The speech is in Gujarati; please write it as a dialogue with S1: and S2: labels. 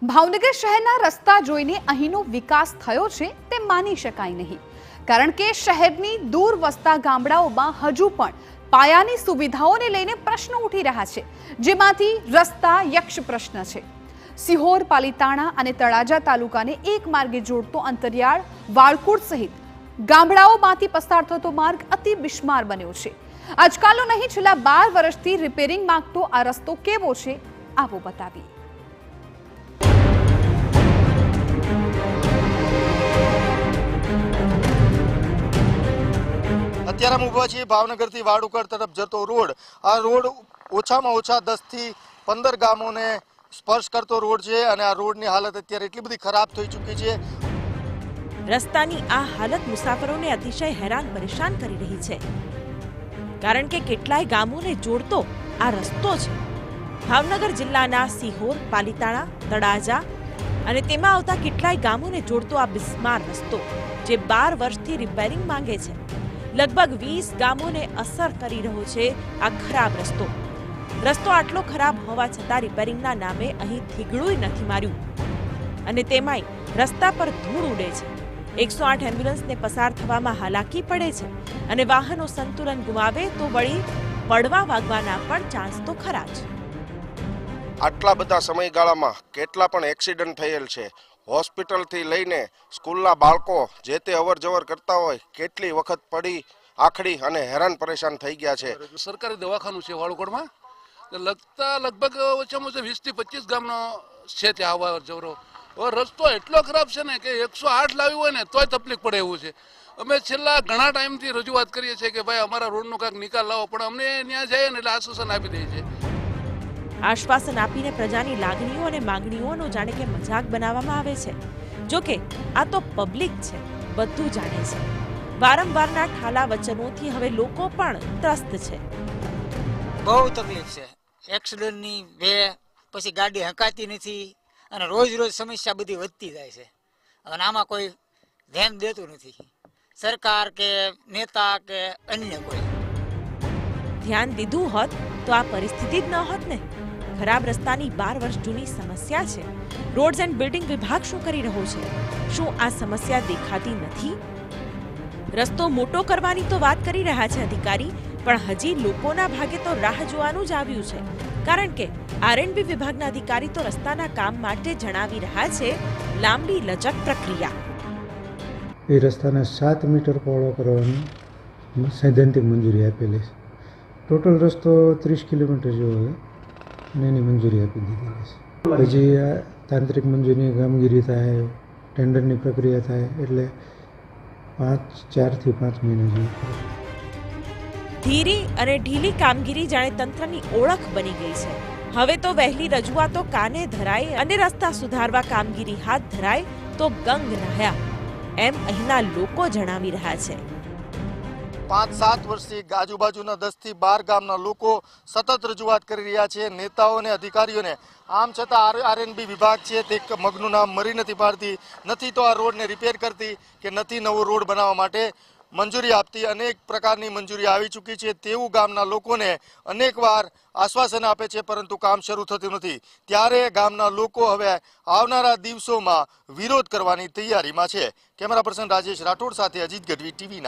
S1: ભાવનગર શહેરના રસ્તા જોઈને અહીંનો વિકાસ થયો છે તે માની શકાય નહીં, કારણ કે શહેરની દૂર વસતા ગામડાઓમાં હજુ પણ પાયાની સુવિધાઓને લઈને પ્રશ્નો ઉઠી રહ્યા છે, જેમાંથી રસ્તા યક્ષ પ્રશ્ન છે। સિહોર, પાલીતાણા અને તળાજા તાલુકાને એક માર્ગે જોડતો અંતરિયાળ વાળકુડ સહિત ગામડાઓમાંથી પસાર થતો માર્ગ અતિ બિસ્માર બન્યો છે। આજકાલનો નહીં, છેલ્લા 12 વર્ષથી રિપેરિંગ માંગતો આ રસ્તો કેવો છે, આવો બતાવીએ।
S2: અત્યારે અમે ઊભા છીએ ભાવનગરથી વાડુકડ તરફ જતો રોડ। આ રોડ ઓછામાં ઓછા 10 થી 15 ગામોને સ્પર્શ કરતો રોડ છે અને આ રોડની હાલત અત્યારે એટલી બધી ખરાબ થઈ ચૂકી છે।
S3: રસ્તાની આ હાલત મુસાફરોને અતિશય હેરાન પરેશાન કરી રહી છે, કારણ કે કેટલાય ગામોને જોડતો આ રસ્તો છે। ભાવનગર જિલ્લાના સિહોર, પાલીતાણા, તળાજા અને તેમાં આવતા કેટલાય ગામોને જોડતો આ બિસ્માર રસ્તો જે 12 વર્ષથી રિપેરિંગ માંગે છે। લગભગ 20 ગામોને અસર કરી રહ્યો છે આ ખરાબ રસ્તો। રસ્તો આટલો ખરાબ હોવા છતાં રિપેરિંગના નામે અહીં થીગડુંય નથી માર્યું અને તેમાંય રસ્તા પર ધૂળ ઉડે છે। 108 એમ્બ્યુલન્સને પસાર થવામાં હાલાકી પડે છે અને વાહનો સંતુલન ગુમાવે તો વળી પડવા વાગવાના પણ ચાન્સ તો ખરા જ।
S4: આટલા બધા સમયગાળામાં કેટલા પણ એક્સિડન્ટ થયેલ છે। હોસ્પિટલથી લઈને સ્કૂલના બાળકો જે તે અવર જવર કરતા હોય કેટલી વખત પડી આખડી અને હેરાન પરેશાન થઈ ગયા છે।
S5: સરકારી દવાખાનું છે વાળુકડમાં, લગભગ ઓછામાં ઓછા 20 થી 25 ગામનો છે ત્યાં અવર જવરો। હવે રસ્તો એટલો ખરાબ છે ને કે 108 લાવી હોય ને તોય તકલીફ પડે એવું છે। અમે છેલ્લા ઘણા ટાઈમથી રજૂઆત કરીએ છીએ કે ભાઈ અમારા રોડનો કાંઈક નિકાલ લાવો, પણ અમને ત્યાં જઈએ ને એટલે આશ્વાસન આપી દે છે।
S3: આશ્વાસન આપીને પ્રજાની લાગણીઓ અને માંગણીઓનો જાણે કે મજાક બનાવવામાં આવે છે। જોકે આ તો પબ્લિક છે, બધું જાણે છે। વારંવારના ઠાલા વચનોથી હવે લોકો પણ ત્રસ્ત છે।
S6: બહુ તકલીફ છે, એક્સિડન્ટની બે પછી ગાડી હંકાતી નથી અને રોજ રોજ સમસ્યા બધી વધતી જાય છે અને આમાં કોઈ ધ્યાન દેતું નથી, સરકાર કે નેતા કે અન્ય કોઈ।
S3: ધ્યાન દીધું હોત તો આ પરિસ્થિતિ જ ન હોત ને। ખરાબ રસ્તાની 12 વર્ષ જૂની સમસ્યા છે। રોડ્સ એન્ડ બિલ્ડિંગ વિભાગ શું કરી રહ્યો છે? શું આ સમસ્યા દેખાતી નથી? રસ્તો મોટો કરવાની તો વાત કરી રહ્યા છે અધિકારી, પણ હજી લોકોના ભાગે તો રાહ જોવાનું જ આવ્યું છે, કારણ કે આરએનબી વિભાગના અધિકારી તો રસ્તાના કામ માટે જણાવી રહ્યા છે લાંબી લચક પ્રક્રિયા।
S7: એ રસ્તાને 7 મીટર પહોળો કરવાની સૈદ્ધાંતિક મંજૂરી આપેલી છે। ટોટલ રસ્તો 30 કિલોમીટર જેવો છે અને એની મંજૂરી આપી દીધેલી છે। પછી આ તાંત્રિક મંજૂરીની કામગીરી થાય, ટેન્ડરની પ્રક્રિયા થાય એટલે 4 થી 5 મહિના જેવું।
S3: ધીરી અને ઢીલી કામગીરી જાણે તંત્રની ઓળખ બની ગઈ છે। હવે તો વહેલી રજૂઆતો કાને ધરાય અને રસ્તા સુધારવા કામગીરી હાથ ધરાય તો ગંગ નહ્યા, એમ અહીંના લોકો જણાવી રહ્યા છે।
S2: 5-7 વર્ષથી આજુબાજુના 10 થી 12 ગામના લોકો સતત રજૂઆત કરી રહ્યા છે નેતાઓ અને અધિકારીઓને। આમ છતાં આરએનબી વિભાગ છે તે મગનું નામ મરી નથી પાડતી, નથી તો આ રોડને રિપેર કરતી કે નથી નવો રોડ બનાવવા માટે મંજૂરી આપતી। અનેક પ્રકારની મંજૂરી આવી ચૂકી છે તેવું ગામના લોકોને અનેકવાર આશ્વાસન આપે છે, પરંતુ કામ શરૂ થતું નથી। ત્યારે ગામના લોકો હવે આવનારા દિવસોમાં વિરોધ કરવાની તૈયારીમાં છે। કેમેરા પર્સન રાજેશ રાઠોડ સાથે અજીત ગઢવી, TV9।